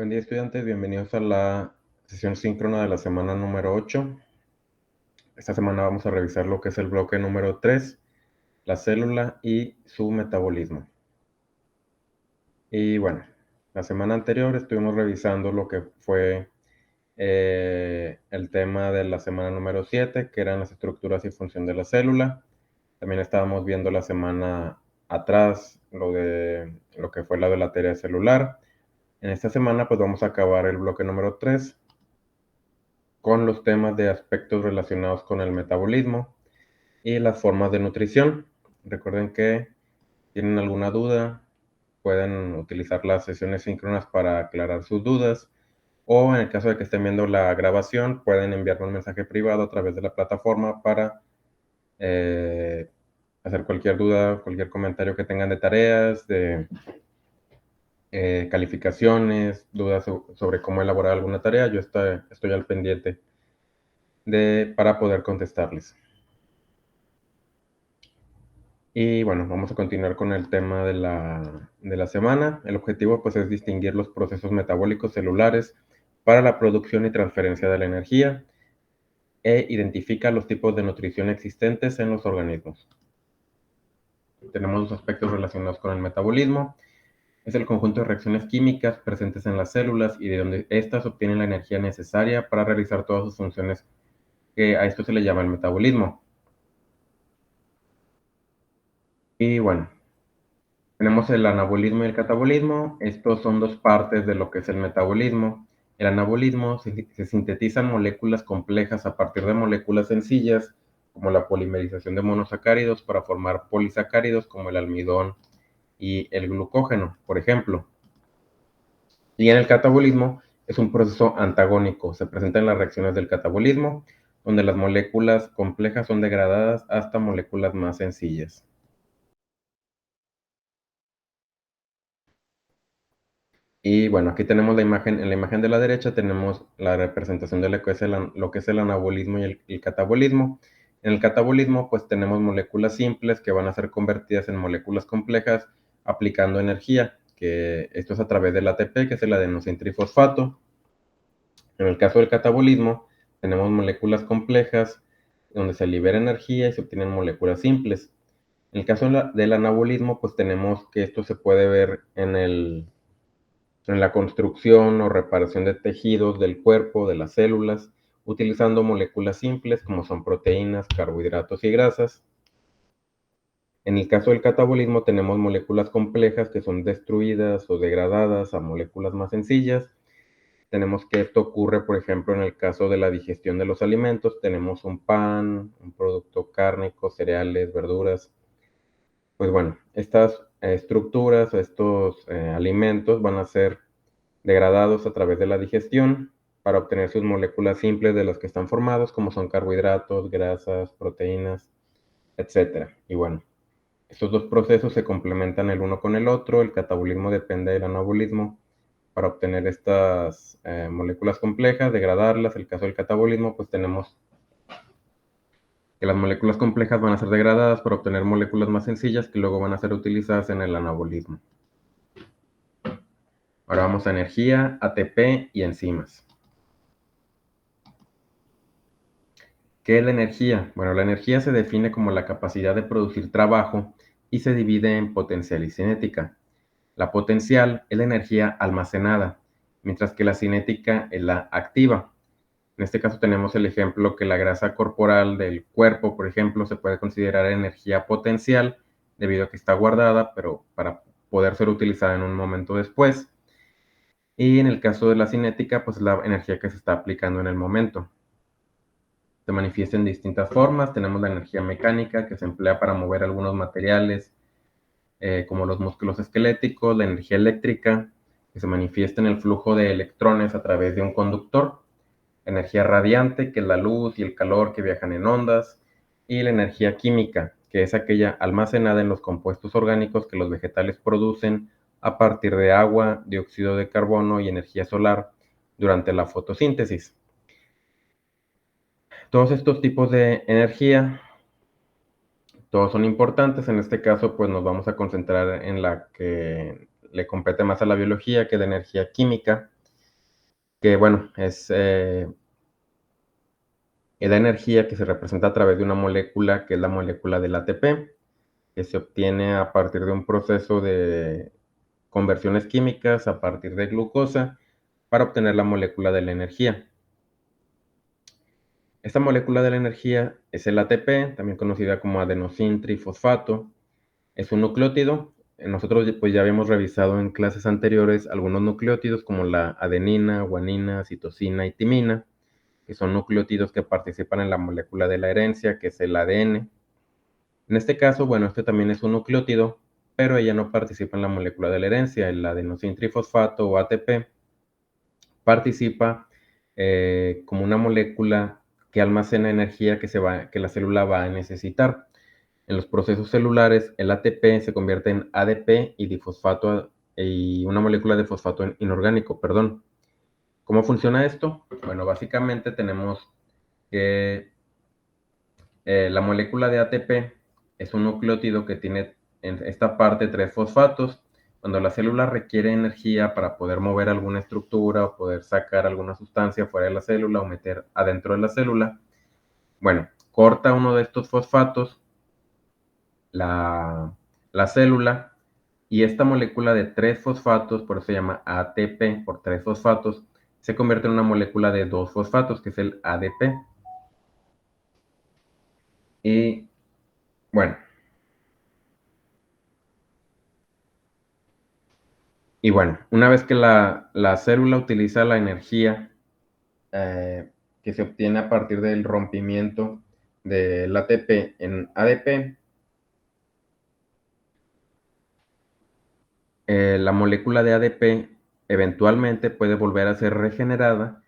Buen día, estudiantes. Bienvenidos a la sesión síncrona de la semana número 8. Esta semana vamos a revisar lo que es el bloque número 3, la célula y su metabolismo. Y bueno, la semana anterior estuvimos revisando lo que fue el tema de la semana número 7, que eran las estructuras y función de la célula. También estábamos viendo la semana atrás lo que fue la de la teoría celular. En esta semana pues vamos a acabar el bloque número 3 con los temas de aspectos relacionados con el metabolismo y las formas de nutrición. Recuerden que si tienen alguna duda, pueden utilizar las sesiones síncronas para aclarar sus dudas, o en el caso de que estén viendo la grabación, pueden enviarme un mensaje privado a través de la plataforma para hacer cualquier duda, cualquier comentario que tengan de tareas, de calificaciones, dudas sobre cómo elaborar alguna tarea. Yo estoy al pendiente para poder contestarles. Y bueno, vamos a continuar con el tema de la semana. El objetivo pues es distinguir los procesos metabólicos celulares para la producción y transferencia de la energía e identifica los tipos de nutrición existentes en los organismos. Tenemos los aspectos relacionados con el metabolismo. Es el conjunto de reacciones químicas presentes en las células y de donde éstas obtienen la energía necesaria para realizar todas sus funciones, que a esto se le llama el metabolismo. Y bueno, tenemos el anabolismo y el catabolismo. Estos son dos partes de lo que es el metabolismo. El anabolismo se sintetizan moléculas complejas a partir de moléculas sencillas, como la polimerización de monosacáridos para formar polisacáridos como el almidón y el glucógeno, por ejemplo. Y en el catabolismo es un proceso antagónico. Se presentan las reacciones del catabolismo, donde las moléculas complejas son degradadas hasta moléculas más sencillas. Y bueno, aquí tenemos la imagen, en la imagen de la derecha tenemos la representación de lo que es el anabolismo y el catabolismo. En el catabolismo pues tenemos moléculas simples que van a ser convertidas en moléculas complejas aplicando energía, que esto es a través del ATP, que es el adenosintrifosfato. En el caso del catabolismo tenemos moléculas complejas donde se libera energía y se obtienen moléculas simples. En el caso del anabolismo pues tenemos que esto se puede ver en la construcción o reparación de tejidos del cuerpo, de las células, utilizando moléculas simples como son proteínas, carbohidratos y grasas. En el caso del catabolismo tenemos moléculas complejas que son destruidas o degradadas a moléculas más sencillas. Tenemos que esto ocurre, por ejemplo, en el caso de la digestión de los alimentos. Tenemos un pan, un producto cárnico, cereales, verduras. Pues bueno, estas estructuras o estos alimentos van a ser degradados a través de la digestión para obtener sus moléculas simples de las que están formados, como son carbohidratos, grasas, proteínas, etcétera. Y bueno, estos dos procesos se complementan el uno con el otro. El catabolismo depende del anabolismo para obtener estas moléculas complejas, degradarlas. En el caso del catabolismo, pues tenemos que las moléculas complejas van a ser degradadas para obtener moléculas más sencillas que luego van a ser utilizadas en el anabolismo. Ahora vamos a energía, ATP y enzimas. ¿Qué es la energía? Bueno, la energía se define como la capacidad de producir trabajo y se divide en potencial y cinética. La potencial es la energía almacenada, mientras que la cinética es la activa. En este caso tenemos el ejemplo que la grasa corporal del cuerpo, por ejemplo, se puede considerar energía potencial debido a que está guardada, pero para poder ser utilizada en un momento después. Y en el caso de la cinética, pues la energía que se está aplicando en el momento. Se manifiesta en distintas formas. Tenemos la energía mecánica, que se emplea para mover algunos materiales, como los músculos esqueléticos, la energía eléctrica, que se manifiesta en el flujo de electrones a través de un conductor, energía radiante, que es la luz y el calor que viajan en ondas, y la energía química, que es aquella almacenada en los compuestos orgánicos que los vegetales producen a partir de agua, dióxido de carbono y energía solar durante la fotosíntesis. Todos estos tipos de energía, todos son importantes. En este caso, pues nos vamos a concentrar en la que le compete más a la biología, que es la energía química. que bueno, es la energía que se representa a través de una molécula, que es la molécula del ATP, que se obtiene a partir de un proceso de conversiones químicas a partir de glucosa para obtener la molécula de la energía. Esta molécula de la energía es el ATP, también conocida como adenosín trifosfato. Es un nucleótido. Nosotros pues ya habíamos revisado en clases anteriores algunos nucleótidos como la adenina, guanina, citosina y timina, que son nucleótidos que participan en la molécula de la herencia, que es el ADN. En este caso, bueno, este también es un nucleótido, pero ella no participa en la molécula de la herencia. El adenosín trifosfato o ATP participa como una molécula que almacena energía que la célula va a necesitar. En los procesos celulares, el ATP se convierte en ADP y difosfato y una molécula de fosfato inorgánico, perdón. ¿Cómo funciona esto? Bueno, básicamente tenemos que la molécula de ATP es un nucleótido que tiene en esta parte tres fosfatos. Cuando la célula requiere energía para poder mover alguna estructura o poder sacar alguna sustancia fuera de la célula o meter adentro de la célula, bueno, corta uno de estos fosfatos, la, la célula, y esta molécula de tres fosfatos, por eso se llama ATP, por tres fosfatos, se convierte en una molécula de dos fosfatos, que es el ADP. Y bueno, una vez que la célula utiliza la energía que se obtiene a partir del rompimiento del ATP en ADP, la molécula de ADP eventualmente puede volver a ser regenerada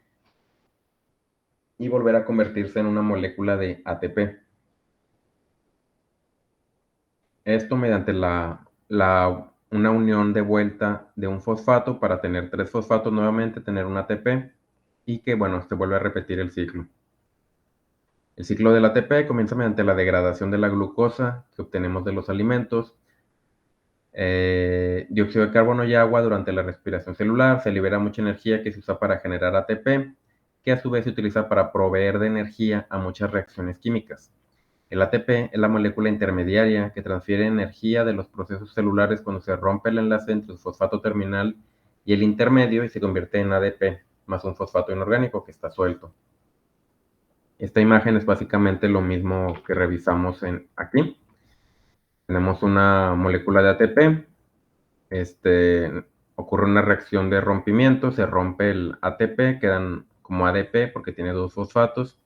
y volver a convertirse en una molécula de ATP. Esto mediante una unión de vuelta de un fosfato para tener tres fosfatos nuevamente, tener un ATP y que, bueno, se vuelve a repetir el ciclo. El ciclo del ATP comienza mediante la degradación de la glucosa que obtenemos de los alimentos, dióxido de carbono y agua durante la respiración celular. Se libera mucha energía que se usa para generar ATP, que a su vez se utiliza para proveer de energía a muchas reacciones químicas. El ATP es la molécula intermediaria que transfiere energía de los procesos celulares cuando se rompe el enlace entre el fosfato terminal y el intermedio y se convierte en ADP, más un fosfato inorgánico que está suelto. Esta imagen es básicamente lo mismo que revisamos aquí. Tenemos una molécula de ATP, ocurre una reacción de rompimiento, se rompe el ATP, quedan como ADP porque tiene dos fosfatos.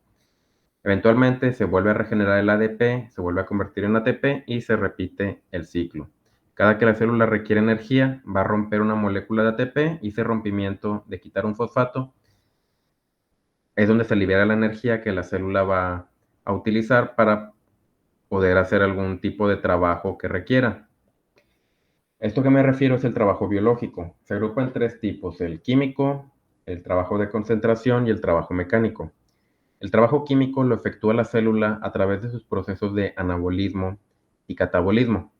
Eventualmente se vuelve a regenerar el ADP, se vuelve a convertir en ATP y se repite el ciclo. Cada que la célula requiere energía, va a romper una molécula de ATP y ese rompimiento de quitar un fosfato es donde se libera la energía que la célula va a utilizar para poder hacer algún tipo de trabajo que requiera. Esto que me refiero es el trabajo biológico. Se agrupa en tres tipos: el químico, el trabajo de concentración y el trabajo mecánico. El trabajo químico lo efectúa la célula a través de sus procesos de anabolismo y catabolismo.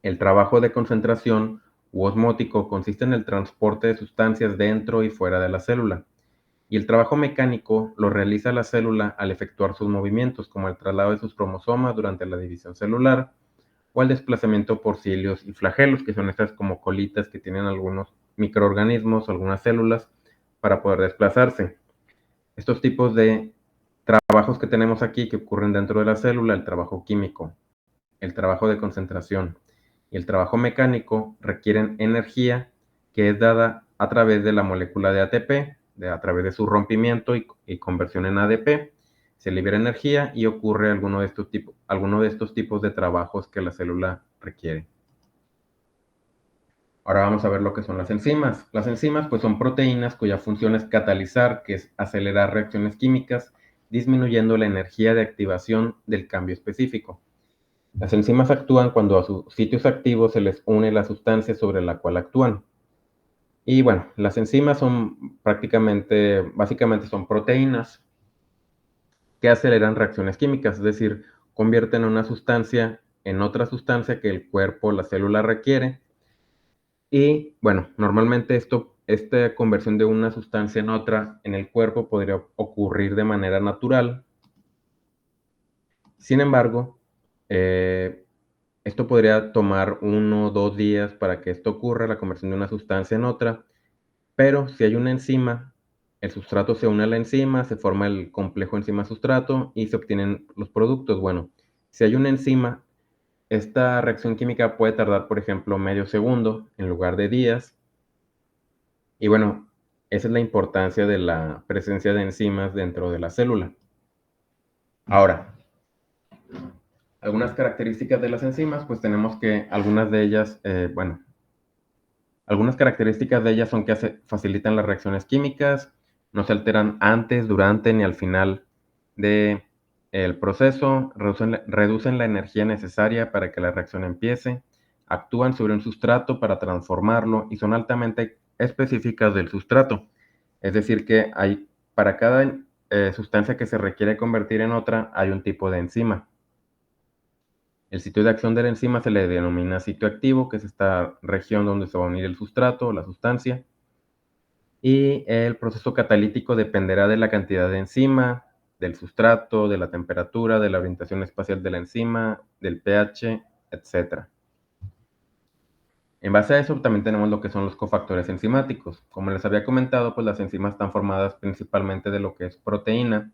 El trabajo de concentración u osmótico consiste en el transporte de sustancias dentro y fuera de la célula. Y el trabajo mecánico lo realiza la célula al efectuar sus movimientos, como el traslado de sus cromosomas durante la división celular o el desplazamiento por cilios y flagelos, que son estas como colitas que tienen algunos microorganismos o algunas células para poder desplazarse. Estos tipos de trabajos que tenemos aquí que ocurren dentro de la célula, el trabajo químico, el trabajo de concentración y el trabajo mecánico, requieren energía que es dada a través de la molécula de ATP, a través de su rompimiento y conversión en ADP. Se libera energía y ocurre alguno de estos tipos de trabajos que la célula requiere. Ahora vamos a ver lo que son las enzimas. Las enzimas pues son proteínas cuya función es catalizar, que es acelerar reacciones químicas, disminuyendo la energía de activación del cambio específico. Las enzimas actúan cuando a sus sitios activos se les une la sustancia sobre la cual actúan. Y bueno, las enzimas son básicamente son proteínas que aceleran reacciones químicas, es decir, convierten una sustancia en otra sustancia que el cuerpo, la célula requiere. Y bueno, normalmente esto esta conversión de una sustancia en otra en el cuerpo podría ocurrir de manera natural. Sin embargo, esto podría tomar 1 o 2 días para que esto ocurra, la conversión de una sustancia en otra, pero si hay una enzima, el sustrato se une a la enzima, se forma el complejo enzima-sustrato y se obtienen los productos. Bueno, si hay una enzima, esta reacción química puede tardar, por ejemplo, medio segundo en lugar de días. Y bueno, esa es la importancia de la presencia de enzimas dentro de la célula. Ahora, algunas características de las enzimas, pues tenemos que algunas de ellas, algunas características de ellas son que facilitan las reacciones químicas, no se alteran antes, durante ni al final del proceso, reducen la energía necesaria para que la reacción empiece, actúan sobre un sustrato para transformarlo y son altamente específicas del sustrato. Es decir, que hay, para cada sustancia que se requiere convertir en otra, hay un tipo de enzima. El sitio de acción de la enzima se le denomina sitio activo, que es esta región donde se va a unir el sustrato o la sustancia. Y el proceso catalítico dependerá de la cantidad de enzima, del sustrato, de la temperatura, de la orientación espacial de la enzima, del pH, etc. En base a eso también tenemos lo que son los cofactores enzimáticos. Como les había comentado, pues las enzimas están formadas principalmente de lo que es proteína.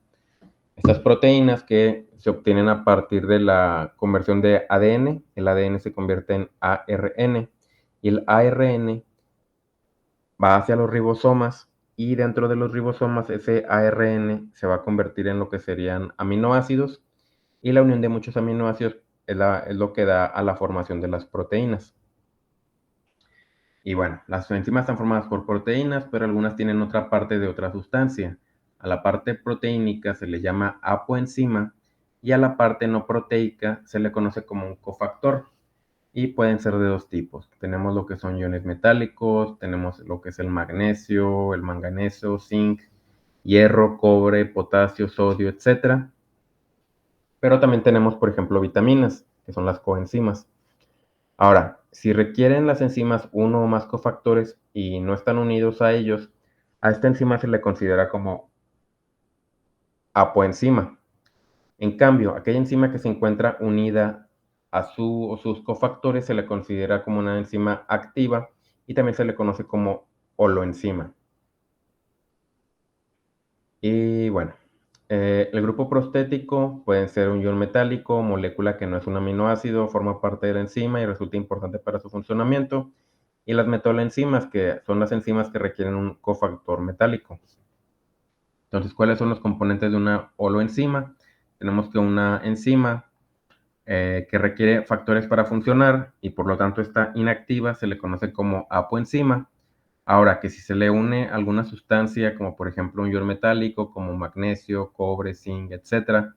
Estas proteínas que se obtienen a partir de la conversión de ADN, el ADN se convierte en ARN y el ARN va hacia los ribosomas y dentro de los ribosomas ese ARN se va a convertir en lo que serían aminoácidos y la unión de muchos aminoácidos es lo que da a la formación de las proteínas. Y bueno, las enzimas están formadas por proteínas, pero algunas tienen otra parte de otra sustancia. A la parte proteínica se le llama apoenzima y a la parte no proteica se le conoce como un cofactor. Y pueden ser de dos tipos. Tenemos lo que son iones metálicos, tenemos lo que es el magnesio, el manganeso, zinc, hierro, cobre, potasio, sodio, etc. Pero también tenemos, por ejemplo, vitaminas, que son las coenzimas. Ahora, si requieren las enzimas uno o más cofactores y no están unidos a ellos, a esta enzima se le considera como apoenzima. En cambio, aquella enzima que se encuentra unida a o sus cofactores se le considera como una enzima activa y también se le conoce como holoenzima. Y bueno, el grupo prostético puede ser un ion metálico, molécula que no es un aminoácido, forma parte de la enzima y resulta importante para su funcionamiento. Y las metalenzimas, que son las enzimas que requieren un cofactor metálico. Entonces, ¿cuáles son los componentes de una holoenzima? Tenemos que una enzima que requiere factores para funcionar y por lo tanto está inactiva se le conoce como apoenzima. Ahora, que si se le une alguna sustancia, como por ejemplo un ion metálico, como magnesio, cobre, zinc, etc.,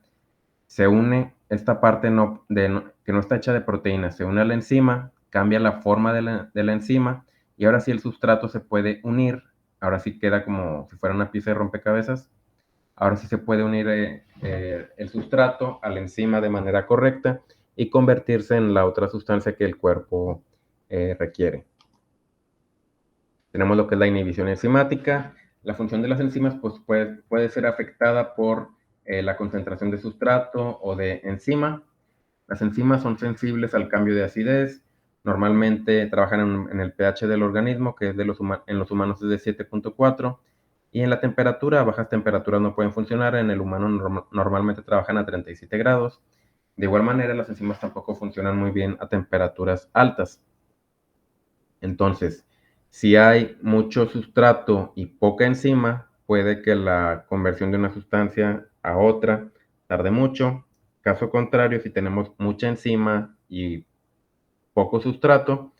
se une esta parte que no está hecha de proteínas, se une a la enzima, cambia la forma de la enzima y ahora sí el sustrato se puede unir, ahora sí queda como si fuera una pieza de rompecabezas, ahora sí se puede unir el sustrato a la enzima de manera correcta y convertirse en la otra sustancia que el cuerpo requiere. Tenemos lo que es la inhibición enzimática. La función de las enzimas pues, puede ser afectada por la concentración de sustrato o de enzima. Las enzimas son sensibles al cambio de acidez. Normalmente trabajan en el pH del organismo, que es en los humanos es de 7.4. Y en la temperatura, a bajas temperaturas no pueden funcionar. En el humano normalmente trabajan a 37 grados. De igual manera, las enzimas tampoco funcionan muy bien a temperaturas altas. Entonces, si hay mucho sustrato y poca enzima, puede que la conversión de una sustancia a otra tarde mucho. Caso contrario, si tenemos mucha enzima y poco sustrato,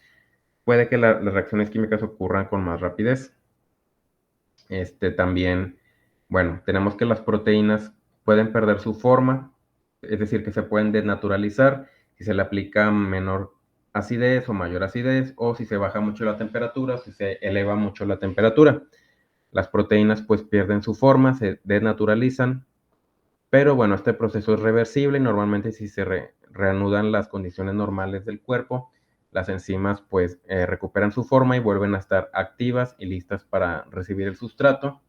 puede que las reacciones químicas ocurran con más rapidez. También, bueno, tenemos que las proteínas pueden perder su forma, es decir, que se pueden desnaturalizar si se le aplica menor acidez o mayor acidez, o si se baja mucho la temperatura, o si se eleva mucho la temperatura. Las proteínas pues pierden su forma, se desnaturalizan, pero bueno, este proceso es reversible y normalmente si se reanudan las condiciones normales del cuerpo, las enzimas pues recuperan su forma y vuelven a estar activas y listas para recibir el sustrato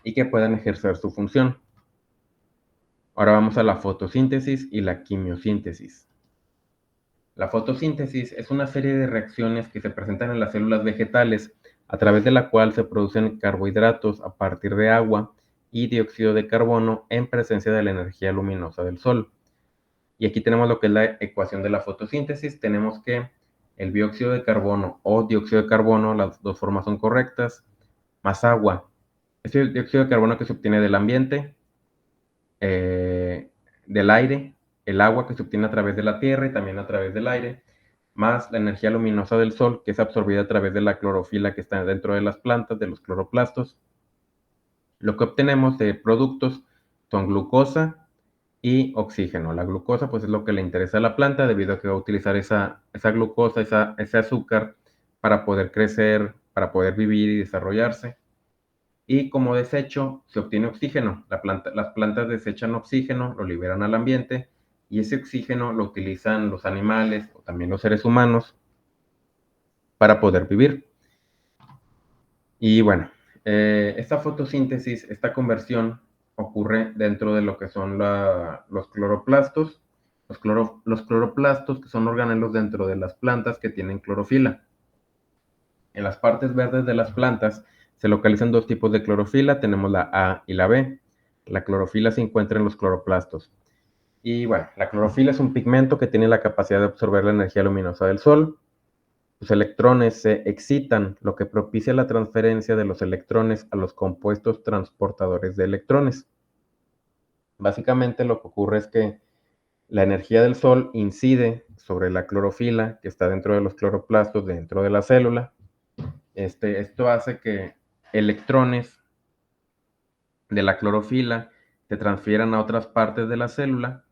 y que puedan ejercer su función. Ahora vamos a la fotosíntesis y la quimiosíntesis. La fotosíntesis es una serie de reacciones que se presentan en las células vegetales, a través de la cual se producen carbohidratos a partir de agua y dióxido de carbono en presencia de la energía luminosa del sol. Y aquí tenemos lo que es la ecuación de la fotosíntesis. Tenemos que el dióxido de carbono o dióxido de carbono, las dos formas son correctas, más agua. Este dióxido de carbono que se obtiene del ambiente, del aire, el agua que se obtiene a través de la tierra y también a través del aire, más la energía luminosa del sol que es absorbida a través de la clorofila que está dentro de las plantas, de los cloroplastos. Lo que obtenemos de productos son glucosa y oxígeno. La glucosa pues es lo que le interesa a la planta debido a que va a utilizar esa glucosa, ese azúcar para poder crecer, para poder vivir y desarrollarse. Y como desecho se obtiene oxígeno. Las plantas desechan oxígeno, lo liberan al ambiente y ese oxígeno lo utilizan los animales o también los seres humanos para poder vivir. Y bueno, esta fotosíntesis, esta conversión ocurre dentro de lo que son los cloroplastos. Los cloroplastos, que son organelos dentro de las plantas que tienen clorofila. En las partes verdes de las plantas se localizan dos tipos de clorofila, tenemos la A y la B. La clorofila se encuentra en los cloroplastos. Y bueno, la clorofila es un pigmento que tiene la capacidad de absorber la energía luminosa del sol. Los electrones se excitan, lo que propicia la transferencia de los electrones a los compuestos transportadores de electrones. Básicamente lo que ocurre es que la energía del sol incide sobre la clorofila que está dentro de los cloroplastos, dentro de la célula. Esto hace que electrones de la clorofila se transfieran a otras partes de la célula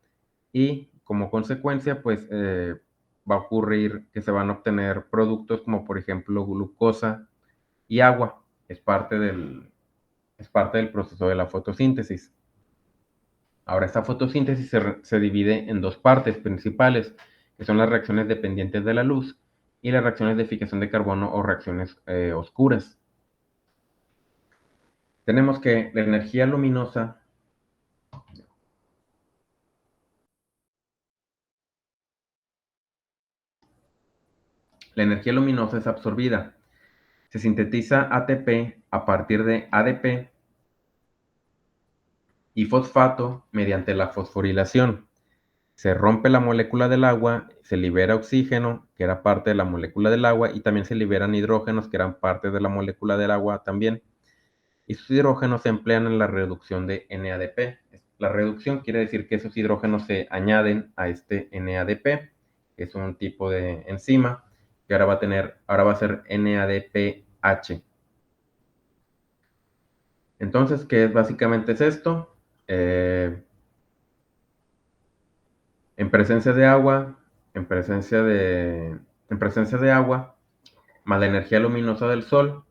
y como consecuencia pues va a ocurrir que se van a obtener productos como por ejemplo glucosa y agua. Es parte del proceso de la fotosíntesis. Ahora, esta fotosíntesis se divide en dos partes principales, que son las reacciones dependientes de la luz y las reacciones de fijación de carbono o reacciones oscuras. Tenemos que la energía luminosa es absorbida. Se sintetiza ATP a partir de ADP y fosfato mediante la fosforilación. Se rompe la molécula del agua, se libera oxígeno, que era parte de la molécula del agua, y también se liberan hidrógenos, que eran parte de la molécula del agua también. Y sus hidrógenos se emplean en la reducción de NADP. La reducción quiere decir que esos hidrógenos se añaden a este NADP, que es un tipo de enzima, que ahora va a ser NADPH. Entonces, ¿qué básicamente es esto? En presencia de agua, en presencia de, en presencia de agua, más la energía luminosa del sol,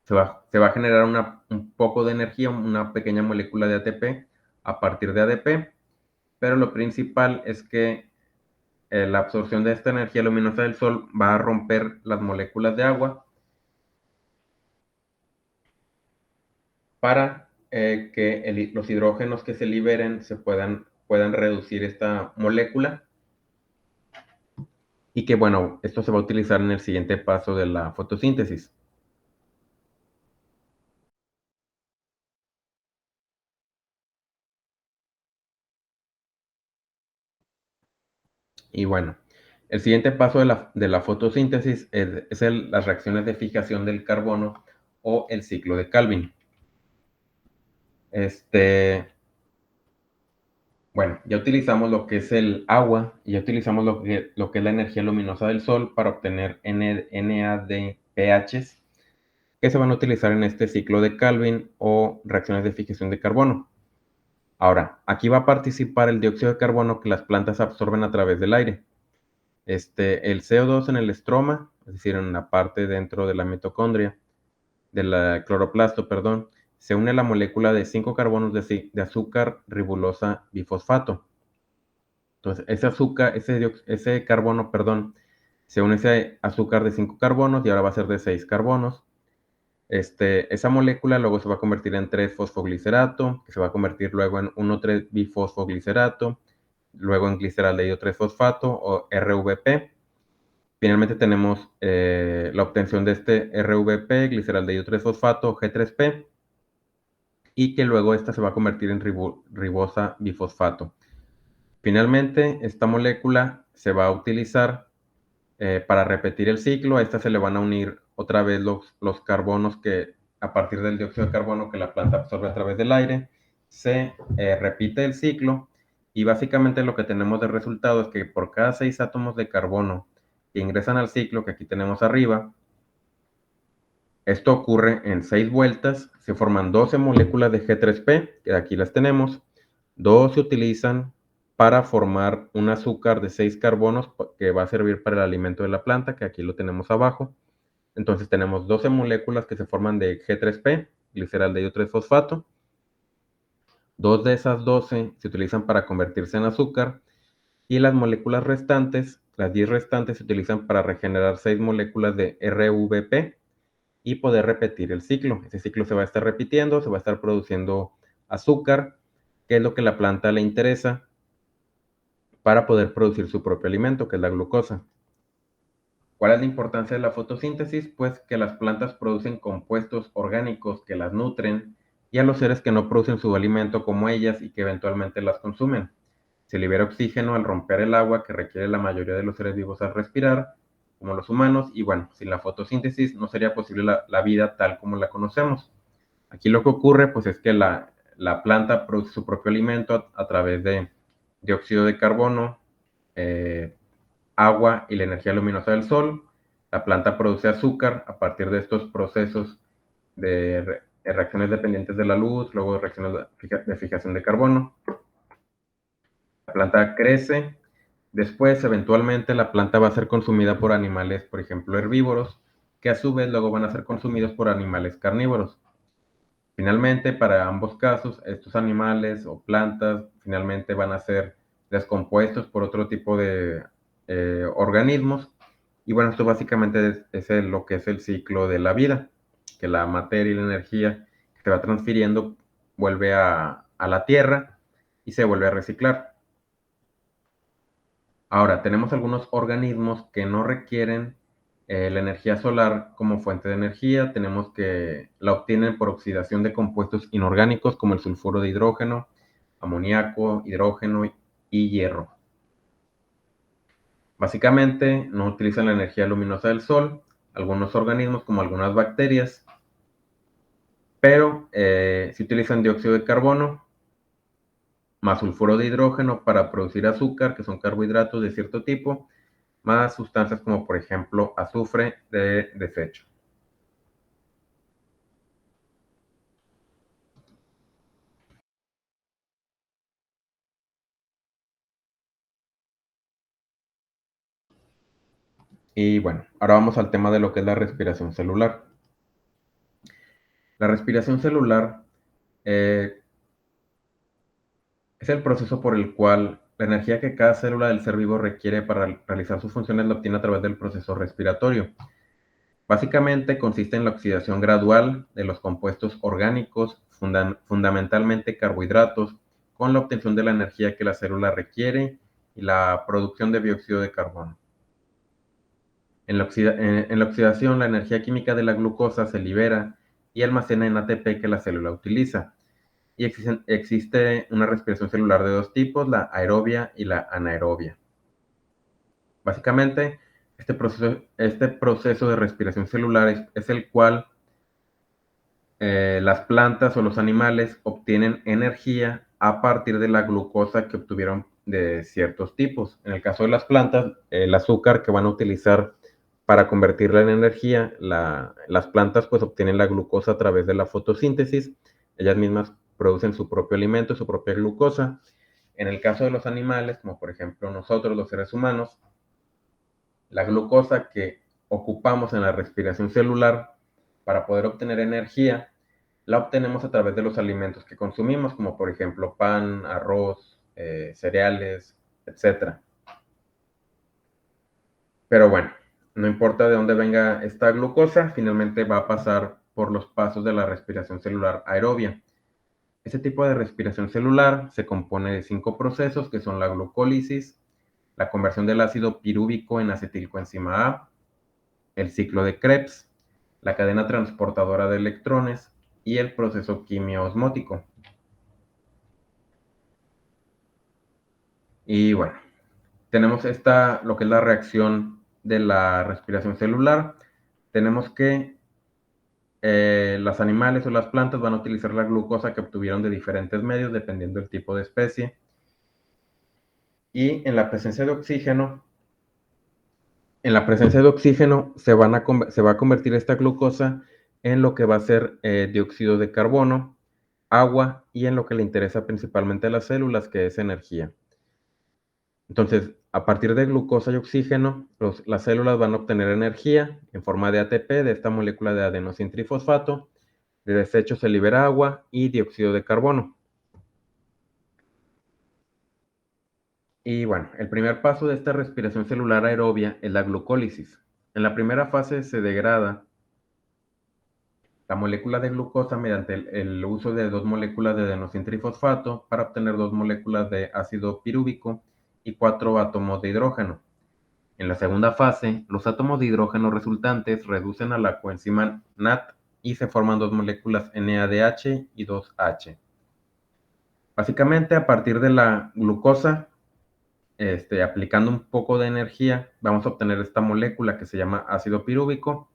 se va a generar un poco de energía, una pequeña molécula de ATP a partir de ADP, pero lo principal es que la absorción de esta energía luminosa del sol va a romper las moléculas de agua para que los hidrógenos que se liberen puedan reducir esta molécula y que, bueno, esto se va a utilizar en el siguiente paso de la fotosíntesis. Y bueno, el siguiente paso de la fotosíntesis las reacciones de fijación del carbono o el ciclo de Calvin. Este, bueno, ya utilizamos lo que es el agua y ya utilizamos lo que es la energía luminosa del sol para obtener NADPHs que se van a utilizar en este ciclo de Calvin o reacciones de fijación de carbono. Ahora, aquí va a participar el dióxido de carbono que las plantas absorben a través del aire. El CO2 en el estroma, es decir, en la parte dentro de la mitocondria, del cloroplasto, perdón, se une a la molécula de 5 carbonos de azúcar ribulosa bifosfato. Entonces, ese azúcar, ese carbono, perdón, se une a ese azúcar de 5 carbonos y ahora va a ser de 6 carbonos. Esa molécula luego se va a convertir en 3-fosfoglicerato, que se va a convertir luego en 1,3-bifosfoglicerato, luego en gliceraldehído 3-fosfato o RVP. Finalmente tenemos la obtención de este RVP, gliceraldehído 3-fosfato, G3P, y que luego esta se va a convertir en ribosa bifosfato. Finalmente, esta molécula se va a utilizar para repetir el ciclo. A esta se le van a unir otra vez los carbonos que a partir del dióxido de carbono que la planta absorbe a través del aire. Se repite el ciclo y básicamente lo que tenemos de resultado es que por cada 6 átomos de carbono que ingresan al ciclo, que aquí tenemos arriba, esto ocurre en 6 vueltas, se forman 12 moléculas de G3P, que aquí las tenemos. 2 se utilizan para formar un azúcar de 6 carbonos que va a servir para el alimento de la planta, que aquí lo tenemos abajo. Entonces tenemos 12 moléculas que se forman de G3P, gliceraldehído 3-fosfato. 2 de esas 12 se utilizan para convertirse en azúcar y las moléculas restantes, las 10 restantes, se utilizan para regenerar 6 moléculas de RVP y poder repetir el ciclo. Ese ciclo se va a estar repitiendo, se va a estar produciendo azúcar, que es lo que a la planta le interesa para poder producir su propio alimento, que es la glucosa. ¿Cuál es la importancia de la fotosíntesis? Pues que las plantas producen compuestos orgánicos que las nutren y a los seres que no producen su alimento como ellas y que eventualmente las consumen. Se libera oxígeno al romper el agua que requiere la mayoría de los seres vivos al respirar, como los humanos, y bueno, sin la fotosíntesis no sería posible la vida tal como la conocemos. Aquí lo que ocurre pues es que la planta produce su propio alimento a través de dióxido de carbono, agua y la energía luminosa del sol. La planta produce azúcar a partir de estos procesos de reacciones dependientes de la luz, luego de reacciones de fijación de carbono. La planta crece, después eventualmente la planta va a ser consumida por animales, por ejemplo, herbívoros, que a su vez luego van a ser consumidos por animales carnívoros. Finalmente, para ambos casos, estos animales o plantas finalmente van a ser descompuestos por otro tipo de organismos. Y bueno, esto básicamente es lo que es el ciclo de la vida, que la materia y la energía que se va transfiriendo vuelve a la Tierra y se vuelve a reciclar. Ahora, tenemos algunos organismos que no requieren la energía solar como fuente de energía. Tenemos que la obtienen por oxidación de compuestos inorgánicos como el sulfuro de hidrógeno, amoníaco, hidrógeno y hierro. Básicamente no utilizan la energía luminosa del sol, algunos organismos como algunas bacterias, pero sí utilizan dióxido de carbono más sulfuro de hidrógeno para producir azúcar, que son carbohidratos de cierto tipo, más sustancias como por ejemplo azufre de desecho. Y bueno, ahora vamos al tema de lo que es la respiración celular. La respiración celular eh, es el proceso por el cual la energía que cada célula del ser vivo requiere para realizar sus funciones la obtiene a través del proceso respiratorio. Básicamente consiste en la oxidación gradual de los compuestos orgánicos, fundamentalmente carbohidratos, con la obtención de la energía que la célula requiere y la producción de dióxido de carbono. En la oxidación, la energía química de la glucosa se libera y almacena en ATP que la célula utiliza. Y existe una respiración celular de dos tipos, la aerobia y la anaerobia. Básicamente, este proceso de respiración celular es el cual las plantas o los animales obtienen energía a partir de la glucosa que obtuvieron de ciertos tipos. En el caso de las plantas, el azúcar que van a utilizar para convertirla en energía, las plantas pues obtienen la glucosa a través de la fotosíntesis. Ellas mismas producen su propio alimento, su propia glucosa. En el caso de los animales, como por ejemplo nosotros los seres humanos, la glucosa que ocupamos en la respiración celular para poder obtener energía, la obtenemos a través de los alimentos que consumimos, como por ejemplo pan, arroz, cereales, etcétera. Pero bueno, no importa de dónde venga esta glucosa, finalmente va a pasar por los pasos de la respiración celular aerobia. Este tipo de respiración celular se compone de 5 procesos que son la glucólisis, la conversión del ácido pirúvico en acetilcoenzima A, el ciclo de Krebs, la cadena transportadora de electrones y el proceso quimioosmótico. Y bueno, tenemos lo que es la reacción de la respiración celular. Tenemos que los animales o las plantas van a utilizar la glucosa que obtuvieron de diferentes medios dependiendo del tipo de especie. Y en la presencia de oxígeno se va a convertir esta glucosa en lo que va a ser dióxido de carbono, agua y en lo que le interesa principalmente a las células, que es energía. Entonces, a partir de glucosa y oxígeno, las células van a obtener energía en forma de ATP de esta molécula de adenosintrifosfato. De desecho se libera agua y dióxido de carbono. Y bueno, el primer paso de esta respiración celular aerobia es la glucólisis. En la primera fase se degrada la molécula de glucosa mediante el uso de 2 moléculas de adenosintrifosfato para obtener 2 moléculas de ácido pirúvico y 4 átomos de hidrógeno. En la segunda fase, los átomos de hidrógeno resultantes reducen a la coenzima NAT y se forman 2 moléculas NADH y 2H. Básicamente, a partir de la glucosa, aplicando un poco de energía, vamos a obtener esta molécula que se llama ácido pirúvico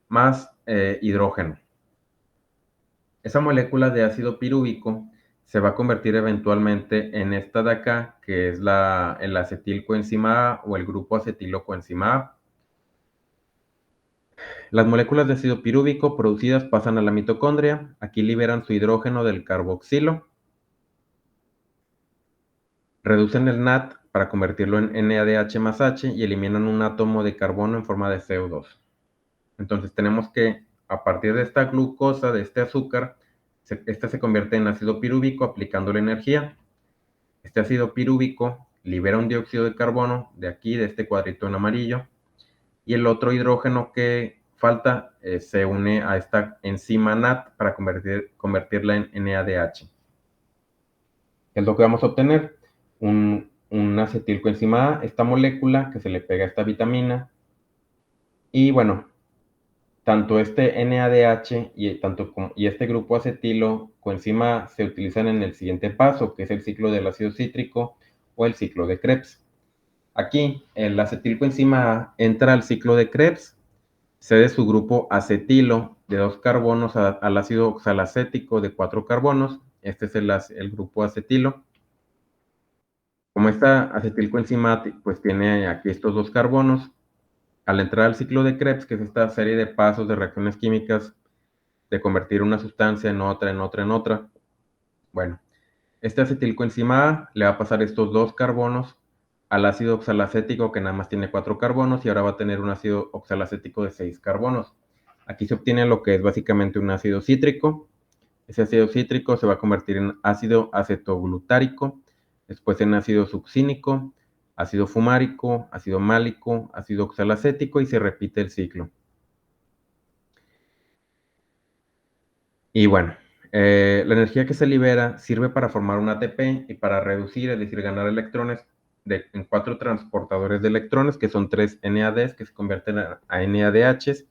más hidrógeno. Esa molécula de ácido pirúvico se va a convertir eventualmente en esta de acá, que es el acetilcoenzima A o el grupo acetilocoenzima A. Las moléculas de ácido pirúvico producidas pasan a la mitocondria. Aquí liberan su hidrógeno del carboxilo. Reducen el NAT para convertirlo en NADH más H y eliminan un átomo de carbono en forma de CO2. Entonces tenemos que, a partir de esta glucosa, de este azúcar, esta se convierte en ácido pirúvico aplicando la energía. Este ácido pirúvico libera un dióxido de carbono de aquí, de este cuadrito en amarillo, y el otro hidrógeno que falta se une a esta enzima NAT para convertirla en NADH. ¿Qué es lo que vamos a obtener? Un acetilcoenzima A, esta molécula que se le pega a esta vitamina, y bueno, tanto este NADH y este grupo acetilo coenzima se utilizan en el siguiente paso, que es el ciclo del ácido cítrico o el ciclo de Krebs. Aquí, el acetilcoenzima A entra al ciclo de Krebs, cede su grupo acetilo de 2 carbonos al ácido oxalacético de 4 carbonos. Este es el grupo acetilo. Como esta acetilcoenzima pues tiene aquí estos 2 carbonos, al entrar al ciclo de Krebs, que es esta serie de pasos de reacciones químicas de convertir una sustancia en otra, en otra, en otra. Bueno, este acetilcoenzima A le va a pasar estos 2 carbonos al ácido oxalacético que nada más tiene 4 carbonos y ahora va a tener un ácido oxalacético de 6 carbonos. Aquí se obtiene lo que es básicamente un ácido cítrico. Ese ácido cítrico se va a convertir en ácido acetoglutárico, después en ácido succínico, ácido fumárico, ácido málico, ácido oxalacético y se repite el ciclo. Y bueno, la energía que se libera sirve para formar un ATP y para reducir, es decir, ganar electrones en 4 transportadores de electrones, que son 3 NADs que se convierten a NADHs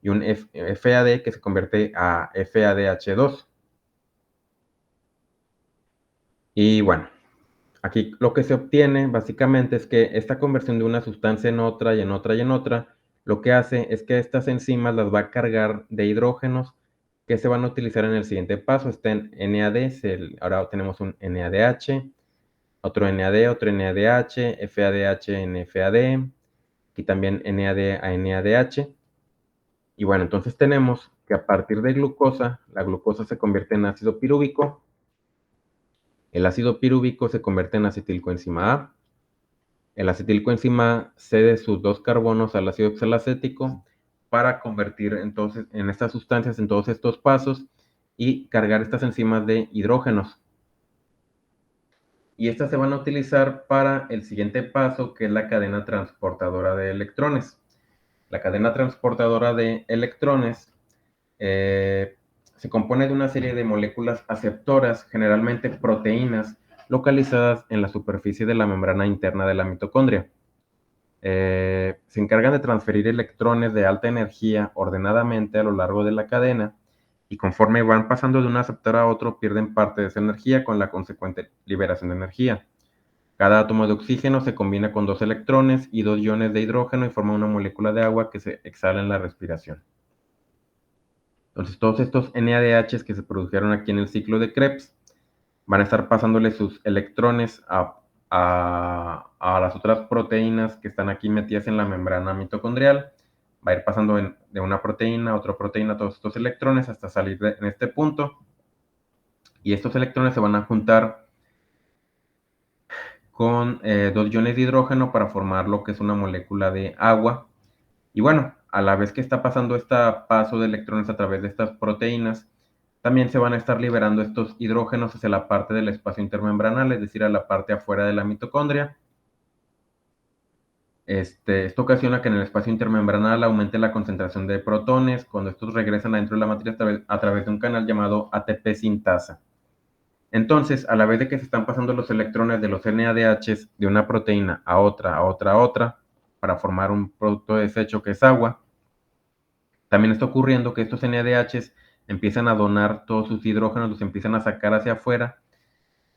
y un FAD que se convierte a FADH2. Y bueno, aquí lo que se obtiene básicamente es que esta conversión de una sustancia en otra y en otra y en otra, lo que hace es que estas enzimas las va a cargar de hidrógenos que se van a utilizar en el siguiente paso. Está en NAD, ahora tenemos un NADH, otro NAD, otro NADH, FADH en FAD, y también NAD a NADH. Y bueno, entonces tenemos que a partir de glucosa, la glucosa se convierte en ácido pirúvico, el ácido pirúvico se convierte en acetilcoenzima A, el acetilcoenzima A cede sus 2 carbonos al ácido oxalacético para convertir entonces en estas sustancias en todos estos pasos y cargar estas enzimas de hidrógenos. y estas se van a utilizar para el siguiente paso, que es la cadena transportadora de electrones. La cadena transportadora de electrones se compone de una serie de moléculas aceptoras, generalmente proteínas, localizadas en la superficie de la membrana interna de la mitocondria. Se encargan de transferir electrones de alta energía ordenadamente a lo largo de la cadena, y conforme van pasando de un aceptor a otro pierden parte de esa energía con la consecuente liberación de energía. Cada átomo de oxígeno se combina con 2 electrones y 2 iones de hidrógeno y forma una molécula de agua que se exhala en la respiración. Entonces, todos estos NADHs que se produjeron aquí en el ciclo de Krebs van a estar pasándole sus electrones a las otras proteínas que están aquí metidas en la membrana mitocondrial. Va a ir pasando de una proteína a otra proteína todos estos electrones hasta salir en este punto. Y estos electrones se van a juntar con 2 iones de hidrógeno para formar lo que es una molécula de agua. Y bueno, a la vez que está pasando este paso de electrones a través de estas proteínas, también se van a estar liberando estos hidrógenos hacia la parte del espacio intermembranal, es decir, a la parte afuera de la mitocondria. Esto ocasiona que en el espacio intermembranal aumente la concentración de protones cuando estos regresan adentro de la matriz a través de un canal llamado ATP sintasa. Entonces, a la vez de que se están pasando los electrones de los NADHs de una proteína a otra, a otra, a otra, para formar un producto de desecho que es agua, también está ocurriendo que estos NADHs empiezan a donar todos sus hidrógenos, los empiezan a sacar hacia afuera,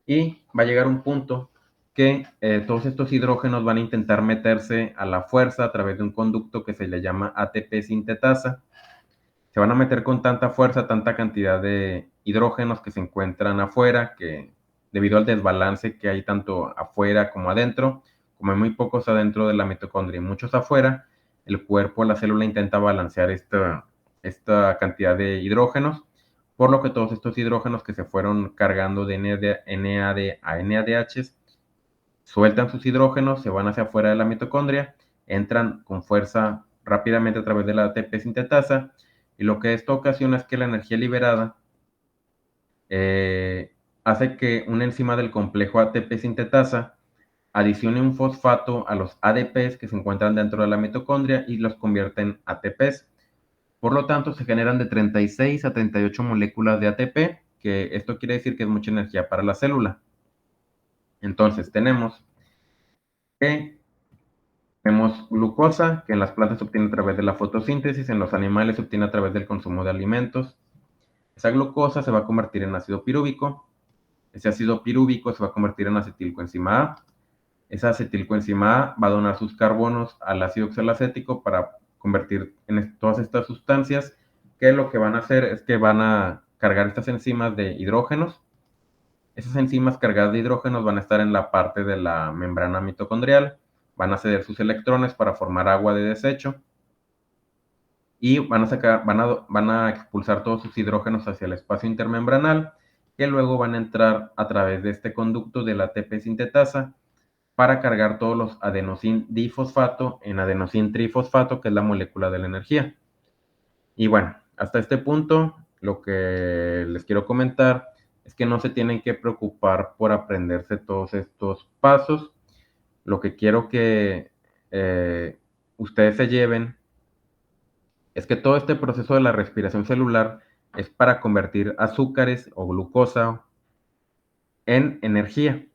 y va a llegar un punto que todos estos hidrógenos van a intentar meterse a la fuerza a través de un conducto que se le llama ATP sintetasa. Se van a meter con tanta fuerza, tanta cantidad de hidrógenos que se encuentran afuera, que debido al desbalance que hay tanto afuera como adentro, como hay muy pocos adentro de la mitocondria y muchos afuera, el cuerpo, la célula intenta balancear esta cantidad de hidrógenos, por lo que todos estos hidrógenos que se fueron cargando de NAD a NADH sueltan sus hidrógenos, se van hacia afuera de la mitocondria, entran con fuerza rápidamente a través de la ATP sintetasa, y lo que esto ocasiona es que la energía liberada hace que una enzima del complejo ATP sintetasa adicione un fosfato a los ADPs que se encuentran dentro de la mitocondria y los convierte en ATPs. Por lo tanto, se generan de 36 a 38 moléculas de ATP, que esto quiere decir que es mucha energía para la célula. Entonces, que tenemos glucosa, que en las plantas se obtiene a través de la fotosíntesis, en los animales se obtiene a través del consumo de alimentos. Esa glucosa se va a convertir en ácido pirúvico. Ese ácido pirúvico se va a convertir en acetilcoenzima A. Esa acetilcoenzima A va a donar sus carbonos al ácido oxalacético para convertir en todas estas sustancias, que lo que van a hacer es que van a cargar estas enzimas de hidrógenos. Esas enzimas cargadas de hidrógenos van a estar en la parte de la membrana mitocondrial, van a ceder sus electrones para formar agua de desecho, y van a expulsar todos sus hidrógenos hacia el espacio intermembranal, que luego van a entrar a través de este conducto de la ATP sintetasa para cargar todos los adenosín difosfato en adenosín trifosfato, que es la molécula de la energía. Y bueno, hasta este punto, lo que les quiero comentar es que no se tienen que preocupar por aprenderse todos estos pasos. Lo que quiero que ustedes se lleven es que todo este proceso de la respiración celular es para convertir azúcares o glucosa en energía,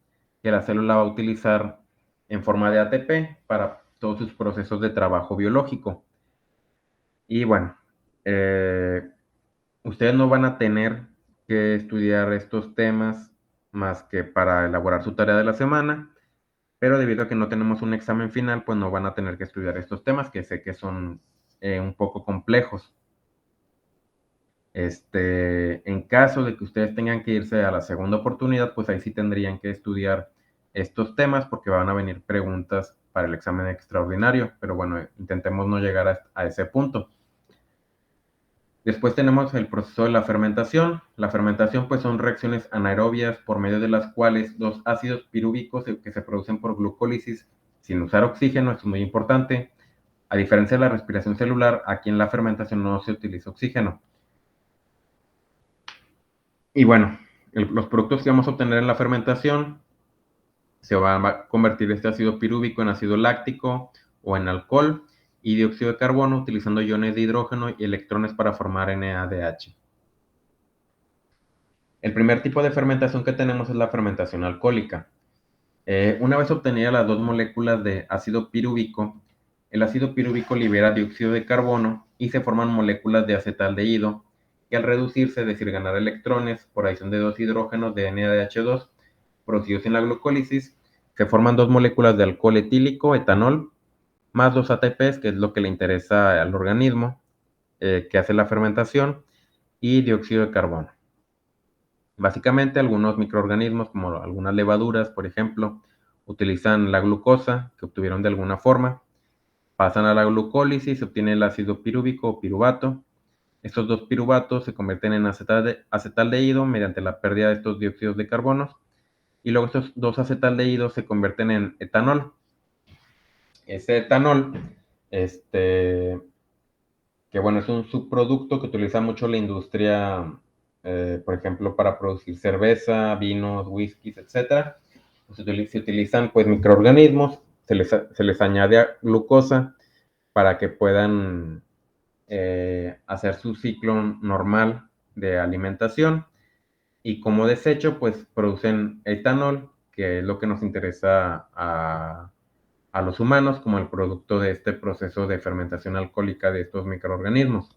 que la célula va a utilizar en forma de ATP para todos sus procesos de trabajo biológico. Y bueno, eh, ustedes no van a tener que estudiar estos temas más que para elaborar su tarea de la semana, pero debido a que no tenemos un examen final, pues no van a tener que estudiar estos temas, que sé que son un poco complejos. En caso de que ustedes tengan que irse a la segunda oportunidad, pues ahí sí tendrían que estudiar estos temas porque van a venir preguntas para el examen extraordinario, pero bueno, intentemos no llegar a ese punto. Después tenemos el proceso de la fermentación. La fermentación pues son reacciones anaerobias por medio de las cuales dos ácidos pirúvicos que se producen por glucólisis sin usar oxígeno, esto es muy importante. A diferencia de la respiración celular, aquí en la fermentación no se utiliza oxígeno. Y bueno, los productos que vamos a obtener en la fermentación se va a convertir este ácido pirúvico en ácido láctico o en alcohol y dióxido de carbono utilizando iones de hidrógeno y electrones para formar NADH. El primer tipo de fermentación que tenemos es la fermentación alcohólica. Una vez obtenidas las dos moléculas de ácido pirúvico, el ácido pirúvico libera dióxido de carbono y se forman moléculas de acetaldehído que al reducirse, es decir, ganar electrones por adición de dos hidrógenos de NADH2 producidos en la glucólisis, se forman dos moléculas de alcohol etílico, etanol, más dos ATPs, que es lo que le interesa al organismo, que hace la fermentación, y dióxido de carbono. Básicamente, algunos microorganismos, como algunas levaduras, por ejemplo, utilizan la glucosa que obtuvieron de alguna forma, pasan a la glucólisis, se obtiene el ácido pirúvico o piruvato. Estos dos piruvatos se convierten en acetaldehído mediante la pérdida de estos dióxidos de carbono y luego estos dos acetaldehídos se convierten en etanol. Ese etanol, que bueno, es un subproducto que utiliza mucho la industria, por ejemplo, para producir cerveza, vinos, whiskies, etc. Pues se utilizan pues microorganismos, se les añade glucosa para que puedan hacer su ciclo normal de alimentación y como desecho pues producen etanol, que es lo que nos interesa a los humanos como el producto de este proceso de fermentación alcohólica de estos microorganismos.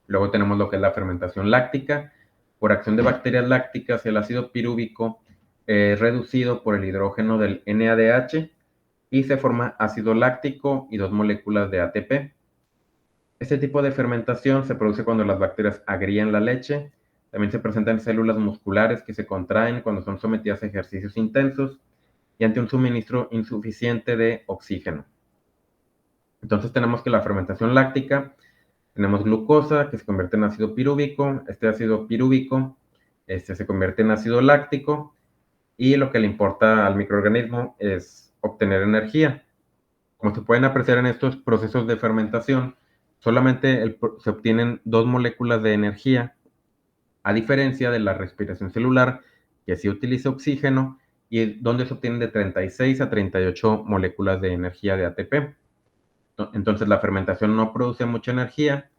Luego tenemos lo que es la fermentación láctica. Por acción de bacterias lácticas, el ácido pirúvico es reducido por el hidrógeno del NADH y se forma ácido láctico y dos moléculas de ATP. Este tipo de fermentación se produce cuando las bacterias agrían la leche. También se presentan células musculares que se contraen cuando son sometidas a ejercicios intensos y ante un suministro insuficiente de oxígeno. Entonces tenemos que la fermentación láctica, tenemos glucosa que se convierte en ácido pirúvico, este ácido pirúvico se convierte en ácido láctico y lo que le importa al microorganismo es obtener energía. Como se pueden apreciar en estos procesos de fermentación, solamente se obtienen dos moléculas de energía, a diferencia de la respiración celular, que sí utiliza oxígeno y donde se obtienen de 36 a 38 moléculas de energía de ATP. Entonces la fermentación no produce mucha energía,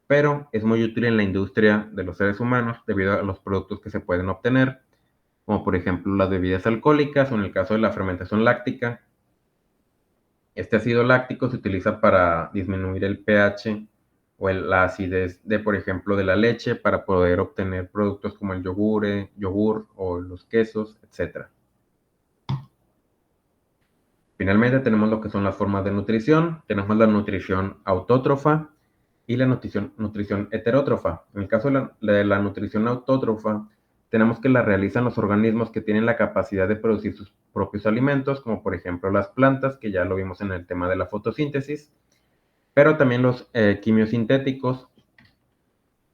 pero es muy útil en la industria de los seres humanos debido a los productos que se pueden obtener, como por ejemplo las bebidas alcohólicas o en el caso de la fermentación láctica. Este ácido láctico se utiliza para disminuir el pH o la acidez de, por ejemplo, de la leche para poder obtener productos como el yogur o los quesos, etc. Finalmente tenemos lo que son las formas de nutrición. Tenemos la nutrición autótrofa y la nutrición heterótrofa. En el caso de la nutrición autótrofa, tenemos que la realizan los organismos que tienen la capacidad de producir sus propios alimentos, como por ejemplo las plantas, que ya lo vimos en el tema de la fotosíntesis, pero también los quimiosintéticos,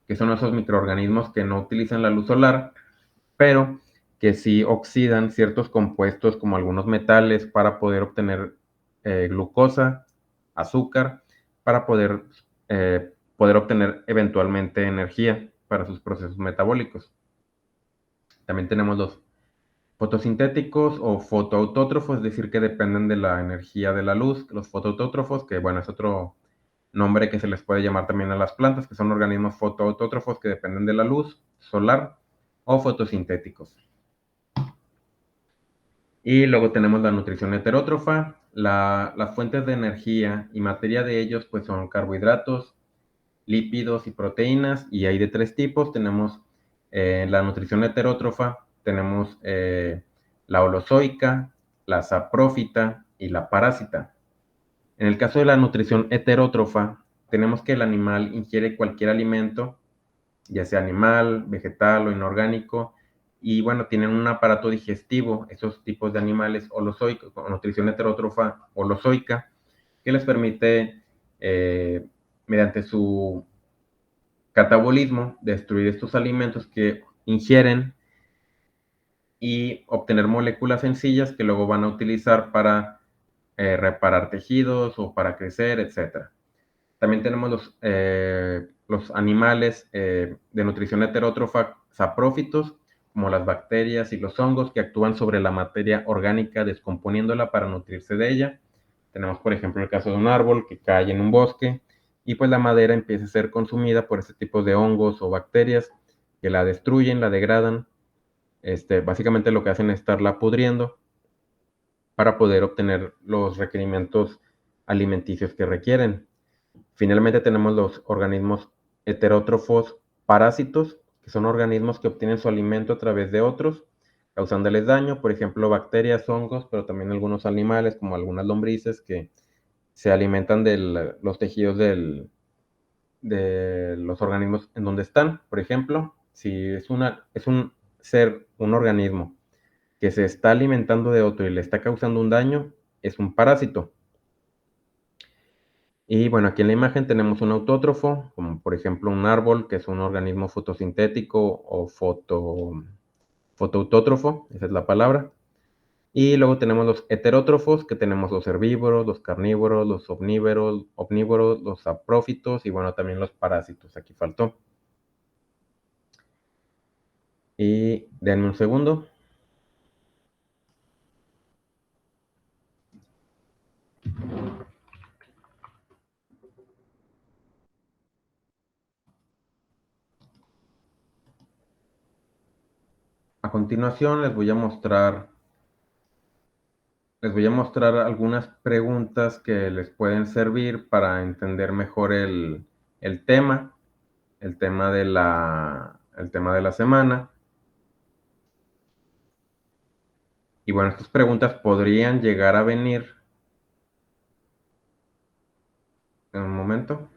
que son esos microorganismos que no utilizan la luz solar, pero que sí oxidan ciertos compuestos como algunos metales para poder obtener glucosa, azúcar, para poder obtener eventualmente energía para sus procesos metabólicos. También tenemos los fotosintéticos o fotoautótrofos, es decir, que dependen de la energía de la luz. Los fotoautótrofos, que bueno, es otro nombre que se les puede llamar también a las plantas, que son organismos fotoautótrofos que dependen de la luz solar o fotosintéticos. Y luego tenemos la nutrición heterótrofa. Las fuentes de energía y materia de ellos pues son carbohidratos, lípidos y proteínas, y hay de tres tipos. Tenemos la nutrición heterótrofa, tenemos la holozoica, la saprófita y la parásita. En el caso de la nutrición heterótrofa, tenemos que el animal ingiere cualquier alimento, ya sea animal, vegetal o inorgánico, y bueno, tienen un aparato digestivo, esos tipos de animales holozoicos, con nutrición heterótrofa holozoica, que les permite, mediante su catabolismo, destruir estos alimentos que ingieren y obtener moléculas sencillas que luego van a utilizar para reparar tejidos o para crecer, etc. También tenemos los animales de nutrición heterótrofa saprófitos como las bacterias y los hongos que actúan sobre la materia orgánica descomponiéndola para nutrirse de ella. Tenemos, por ejemplo, el caso de un árbol que cae en un bosque y pues la madera empieza a ser consumida por este tipo de hongos o bacterias que la destruyen, la degradan. Básicamente lo que hacen es estarla pudriendo para poder obtener los requerimientos alimenticios que requieren. Finalmente tenemos los organismos heterótrofos parásitos, que son organismos que obtienen su alimento a través de otros, causándoles daño, por ejemplo, bacterias, hongos, pero también algunos animales, como algunas lombrices, que se alimentan de los tejidos de los organismos en donde están. Por ejemplo, si es un ser, un organismo, que se está alimentando de otro y le está causando un daño, es un parásito. Y bueno, aquí en la imagen tenemos un autótrofo, como por ejemplo un árbol, que es un organismo fotosintético o fotoautótrofo, esa es la palabra. Y luego tenemos los heterótrofos, que tenemos los herbívoros, los carnívoros, los omnívoros, los saprófitos y bueno, también los parásitos, aquí faltó. Y denme un segundo. A continuación les voy a mostrar algunas preguntas que les pueden servir para entender mejor el tema, el tema de la semana. Y bueno, estas preguntas podrían llegar a venir en un momento.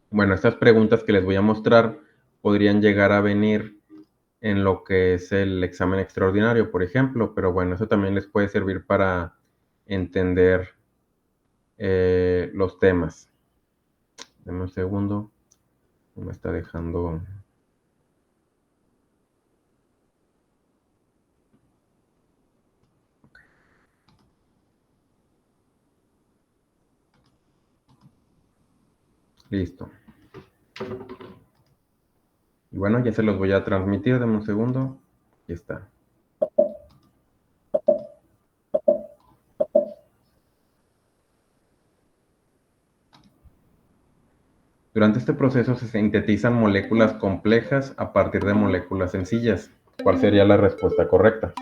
Bueno, estas preguntas que les voy a mostrar podrían llegar a venir en lo que es el examen extraordinario, por ejemplo, pero bueno, eso también les puede servir para entender los temas. Deme un segundo, me está dejando. Listo. Y bueno, ya se los voy a transmitir, dame un segundo. Aquí está. Durante este proceso se sintetizan moléculas complejas a partir de moléculas sencillas. ¿Cuál sería la respuesta correcta?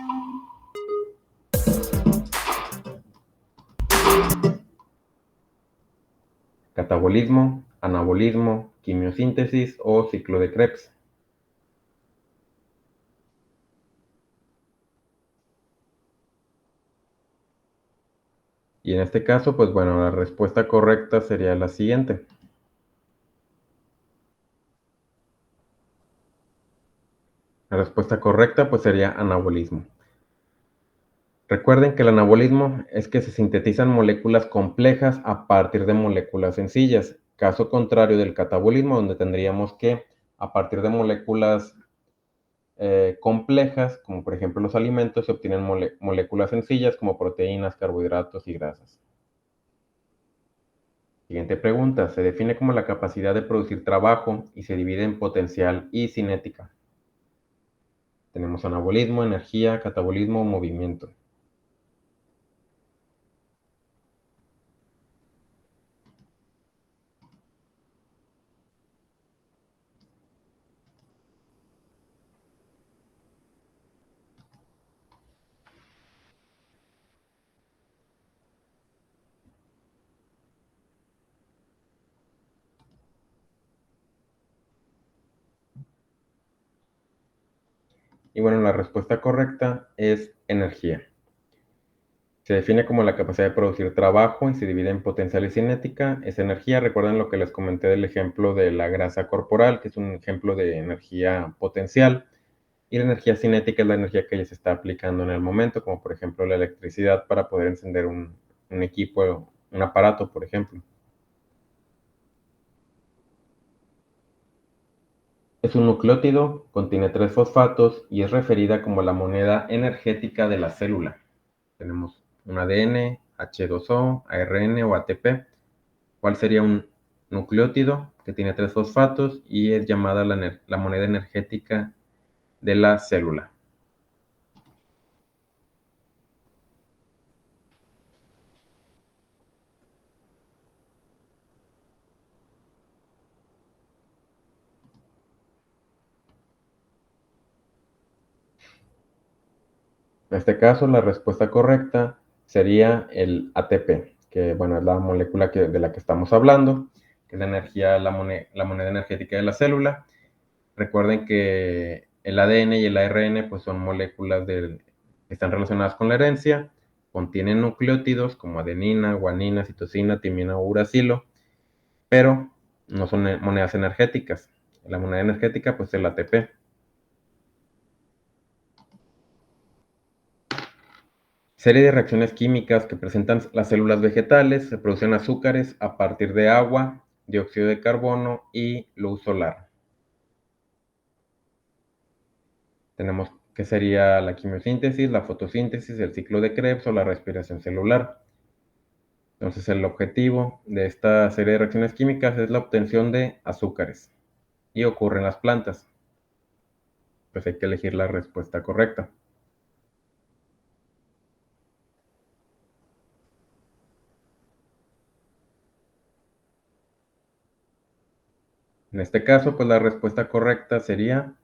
Catabolismo, anabolismo, quimiosíntesis o ciclo de Krebs. Y en este caso, pues bueno, la respuesta correcta sería la siguiente. La respuesta correcta pues sería anabolismo. Recuerden que el anabolismo es que se sintetizan moléculas complejas a partir de moléculas sencillas, caso contrario del catabolismo, donde tendríamos que a partir de moléculas complejas, como por ejemplo los alimentos, se obtienen moléculas sencillas como proteínas, carbohidratos y grasas. Siguiente pregunta. Se define como la capacidad de producir trabajo y se divide en potencial y cinética. Tenemos anabolismo, energía, catabolismo, movimiento. Y bueno, la respuesta correcta es energía. Se define como la capacidad de producir trabajo y se divide en potencial y cinética. Es energía. Recuerden lo que les comenté del ejemplo de la grasa corporal, que es un ejemplo de energía potencial. Y la energía cinética es la energía que ya se está aplicando en el momento, como por ejemplo la electricidad para poder encender un equipo, un aparato, por ejemplo. Es un nucleótido, contiene 3 fosfatos y es referida como la moneda energética de la célula. Tenemos un ADN, H2O, ARN o ATP. ¿Cuál sería un nucleótido que tiene 3 fosfatos y es llamada la moneda energética de la célula? En este caso, la respuesta correcta sería el ATP, que bueno, es la molécula de la que estamos hablando, que es la moneda energética de la célula. Recuerden que el ADN y el ARN pues, son moléculas que están relacionadas con la herencia, contienen nucleótidos como adenina, guanina, citosina, timina o uracilo, pero no son monedas energéticas. La moneda energética pues es el ATP. Serie de reacciones químicas que presentan las células vegetales, se producen azúcares a partir de agua, dióxido de carbono y luz solar. Tenemos que sería la quimiosíntesis, la fotosíntesis, el ciclo de Krebs o la respiración celular. Entonces el objetivo de esta serie de reacciones químicas es la obtención de azúcares y ocurre en las plantas. Pues hay que elegir la respuesta correcta. En este caso, pues la respuesta correcta sería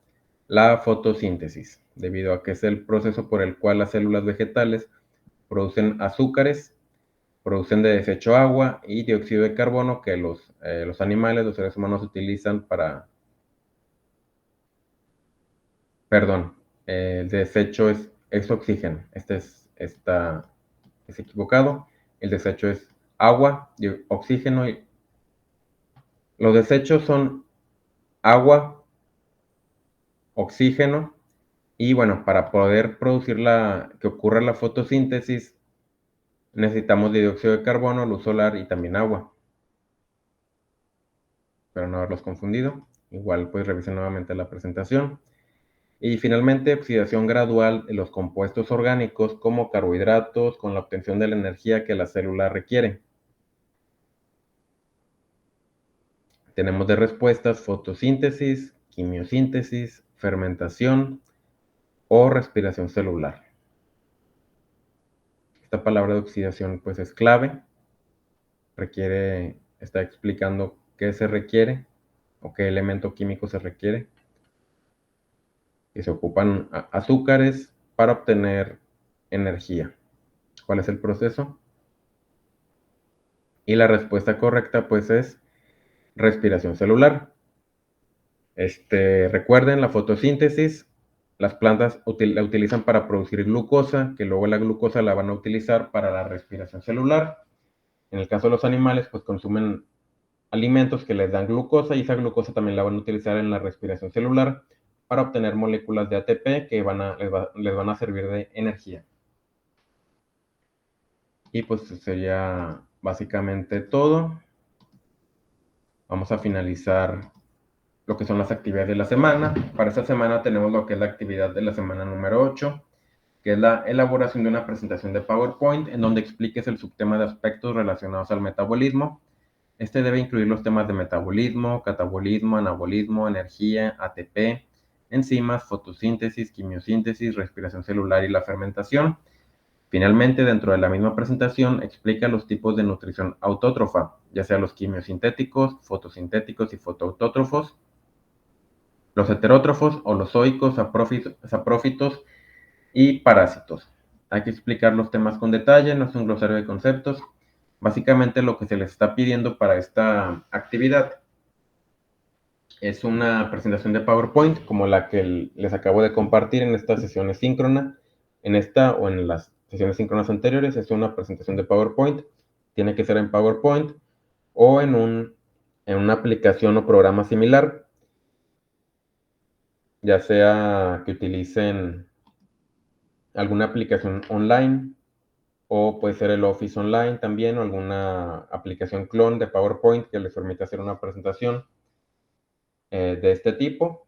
la fotosíntesis, debido a que es el proceso por el cual las células vegetales producen azúcares, producen de desecho agua y dióxido de carbono que los animales, los seres humanos utilizan para, perdón, el desecho es oxígeno, es equivocado, el desecho es agua, oxígeno, y los desechos son agua, oxígeno, y bueno, para poder producir que ocurra la fotosíntesis, necesitamos de dióxido de carbono, luz solar y también agua. Para no haberlos confundido. Igual pues revisen nuevamente la presentación. Y finalmente, oxidación gradual de los compuestos orgánicos como carbohidratos con la obtención de la energía que la célula requiere. Tenemos de respuestas fotosíntesis, quimiosíntesis, fermentación o respiración celular. Esta palabra de oxidación pues es clave, está explicando qué se requiere o qué elemento químico se requiere. Y se ocupan azúcares para obtener energía. ¿Cuál es el proceso? Y la respuesta correcta pues es respiración celular. Recuerden la fotosíntesis, las plantas la utilizan para producir glucosa, que luego la glucosa la van a utilizar para la respiración celular. En el caso de los animales, pues consumen alimentos que les dan glucosa y esa glucosa también la van a utilizar en la respiración celular para obtener moléculas de ATP que les van a servir de energía. Y pues sería básicamente todo. Vamos a finalizar lo que son las actividades de la semana. Para esta semana tenemos lo que es la actividad de la semana número 8, que es la elaboración de una presentación de PowerPoint en donde expliques el subtema de aspectos relacionados al metabolismo. Este debe incluir los temas de metabolismo, catabolismo, anabolismo, energía, ATP, enzimas, fotosíntesis, quimiosíntesis, respiración celular y la fermentación. Finalmente, dentro de la misma presentación, explica los tipos de nutrición autótrofa, ya sea los quimiosintéticos, fotosintéticos y fotoautótrofos, los heterótrofos o los zoicos, saprófitos y parásitos. Hay que explicar los temas con detalle, no es un glosario de conceptos. Básicamente lo que se les está pidiendo para esta actividad es una presentación de PowerPoint como la que les acabo de compartir en esta sesión síncrona. En esta o en las sesiones síncronas anteriores es una presentación de PowerPoint. Tiene que ser en PowerPoint o en una aplicación o programa similar. ya sea que utilicen alguna aplicación online o puede ser el Office Online también o alguna aplicación clon de PowerPoint que les permita hacer una presentación de este tipo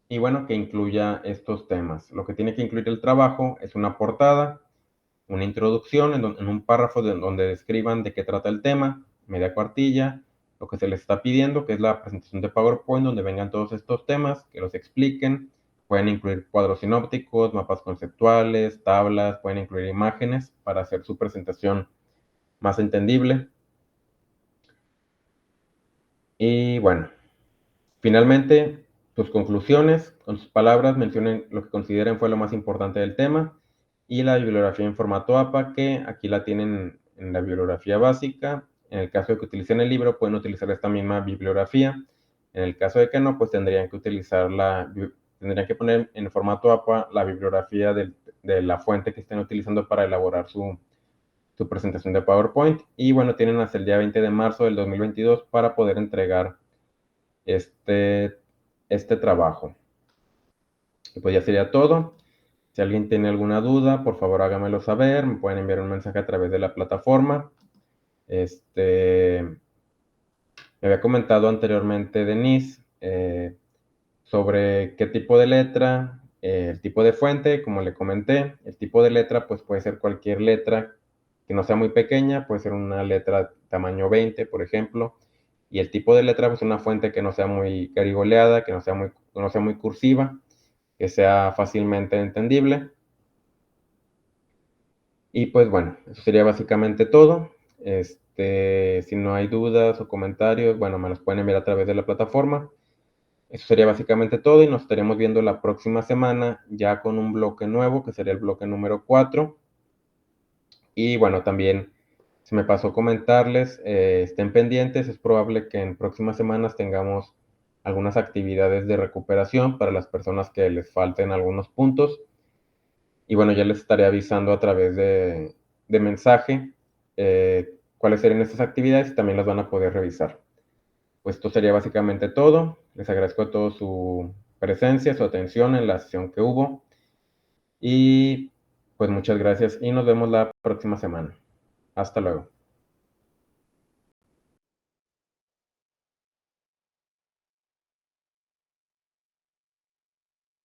y bueno, que incluya estos temas. Lo que tiene que incluir el trabajo es una portada, una introducción en un párrafo donde describan de qué trata el tema, media cuartilla, lo que se les está pidiendo, que es la presentación de PowerPoint, donde vengan todos estos temas, que los expliquen. Pueden incluir cuadros sinópticos, mapas conceptuales, tablas, pueden incluir imágenes para hacer su presentación más entendible. Y bueno, finalmente, sus conclusiones, con sus palabras, mencionen lo que consideren fue lo más importante del tema y la bibliografía en formato APA, que aquí la tienen en la bibliografía básica. En el caso de que utilicen el libro, pueden utilizar esta misma bibliografía. En el caso de que no, pues tendrían que tendrían que poner en formato APA la bibliografía de la fuente que estén utilizando para elaborar su presentación de PowerPoint. Y bueno, tienen hasta el día 20 de marzo del 2022 para poder entregar este, este trabajo. Y pues ya sería todo. Si alguien tiene alguna duda, por favor hágamelo saber. Me pueden enviar un mensaje a través de la plataforma. Me había comentado anteriormente Denise sobre qué tipo de letra, el tipo de fuente, como le comenté. El tipo de letra pues puede ser cualquier letra que no sea muy pequeña, puede ser una letra tamaño 20, por ejemplo. Y el tipo de letra pues una fuente que no sea muy garigoleada, que no sea muy cursiva, que sea fácilmente entendible. Y pues bueno, eso sería básicamente todo. Si no hay dudas o comentarios, bueno, me los pueden enviar a través de la plataforma. Eso sería básicamente todo y nos estaremos viendo la próxima semana ya con un bloque nuevo, que sería el bloque número 4. Y bueno, también se me pasó comentarles, estén pendientes, es probable que en próximas semanas tengamos algunas actividades de recuperación para las personas que les falten algunos puntos. Y bueno, ya les estaré avisando a través de mensaje cuáles serían estas actividades y también las van a poder revisar. Pues esto sería básicamente todo. Les agradezco a todos su presencia, su atención en la sesión que hubo. Y pues muchas gracias y nos vemos la próxima semana. Hasta luego.